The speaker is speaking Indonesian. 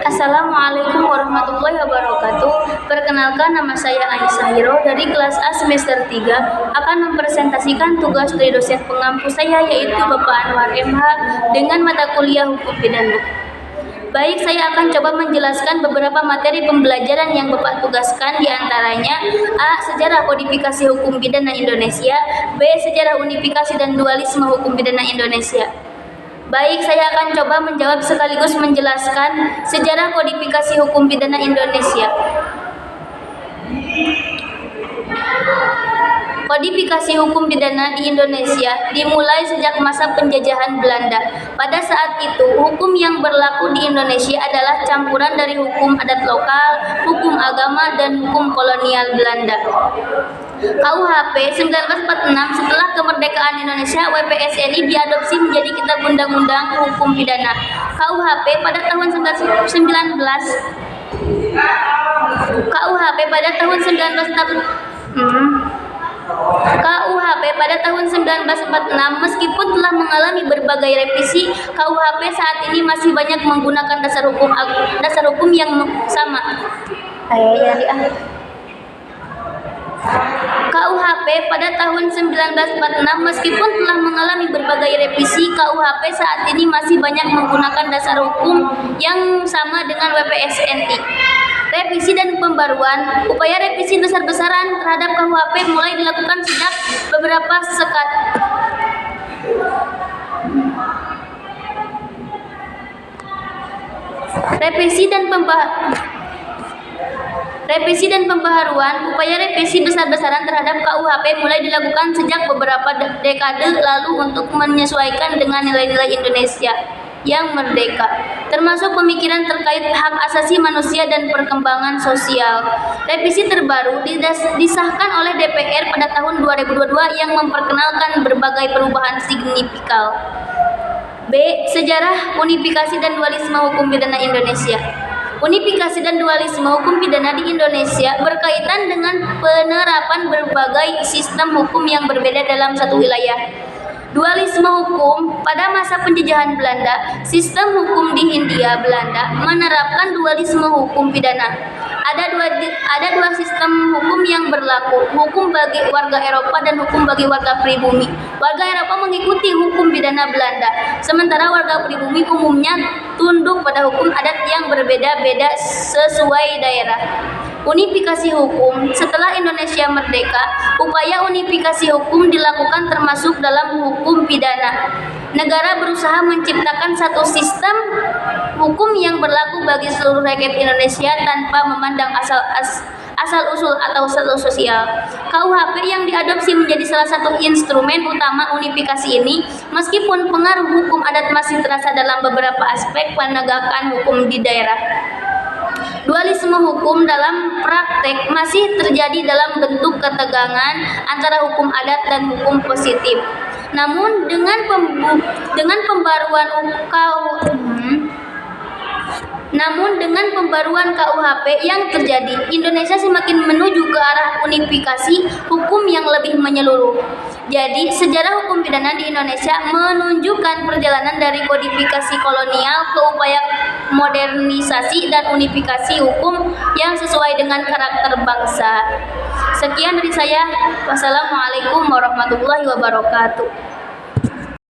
Assalamualaikum warahmatullahi wabarakatuh. Perkenalkan, nama saya Aisyah Hiro dari kelas A semester 3 akan mempresentasikan tugas dari dosen pengampu saya, yaitu Bapak Anwar MH dengan mata kuliah Hukum Pidana. Baik, saya akan coba menjelaskan beberapa materi pembelajaran yang Bapak tugaskan, diantaranya A. Sejarah kodifikasi hukum pidana Indonesia, B. Sejarah unifikasi dan dualisme hukum pidana Indonesia. Baik, saya akan coba menjawab sekaligus menjelaskan sejarah kodifikasi hukum pidana Indonesia. Kodifikasi hukum pidana di Indonesia dimulai sejak masa penjajahan Belanda. Pada saat itu, hukum yang berlaku di Indonesia adalah campuran dari hukum adat lokal, hukum agama, dan hukum kolonial Belanda. KUHP 1946, setelah kemerdekaan Indonesia, WPSNI diadopsi menjadi Kitab Undang-Undang Hukum Pidana. KUHP pada tahun 1946, meskipun telah mengalami berbagai revisi, KUHP saat ini masih banyak menggunakan dasar hukum yang sama. KUHP pada tahun 1946, meskipun telah mengalami berbagai revisi, KUHP saat ini masih banyak menggunakan dasar hukum yang sama dengan WPSNI. Revisi dan pembaruan. Upaya revisi besar-besaran terhadap KUHP mulai dilakukan sejak beberapa Revisi dan pembaharuan. Upaya revisi besar-besaran terhadap KUHP mulai dilakukan sejak beberapa dekade lalu untuk menyesuaikan dengan nilai-nilai Indonesia yang merdeka, termasuk pemikiran terkait hak asasi manusia dan perkembangan sosial. Revisi terbaru disahkan oleh DPR pada tahun 2022 yang memperkenalkan berbagai perubahan signifikan. B. Sejarah unifikasi dan dualisme hukum pidana Indonesia. Unifikasi dan dualisme hukum pidana di Indonesia berkaitan dengan penerapan berbagai sistem hukum yang berbeda dalam satu wilayah. Dualisme hukum. Pada masa penjajahan Belanda, sistem hukum di Hindia Belanda menerapkan dualisme hukum pidana. Ada dua sistem hukum yang berlaku, hukum bagi warga Eropa dan hukum bagi warga pribumi. Warga Eropa mengikuti hukum pidana Belanda, sementara warga pribumi umumnya tunduk pada hukum adat yang berbeda-beda sesuai daerah. Unifikasi hukum. Setelah Indonesia merdeka, upaya unifikasi hukum dilakukan termasuk dalam hukum pidana. Negara berusaha menciptakan satu sistem hukum yang berlaku bagi seluruh rakyat Indonesia tanpa memandang asal-usul atau status sosial. KUHP yang diadopsi menjadi salah satu instrumen utama unifikasi ini, meskipun pengaruh hukum adat masih terasa dalam beberapa aspek penegakan hukum di daerah. Dualisme hukum dalam praktek masih terjadi dalam bentuk ketegangan antara hukum adat dan hukum positif. Namun dengan pembaruan KUHP yang terjadi, Indonesia semakin menuju ke arah unifikasi hukum yang lebih menyeluruh. Jadi, sejarah hukum pidana di Indonesia menunjukkan perjalanan dari kodifikasi kolonial ke upaya modernisasi dan unifikasi hukum yang sesuai dengan karakter bangsa. Sekian dari saya. Wassalamualaikum warahmatullahi wabarakatuh.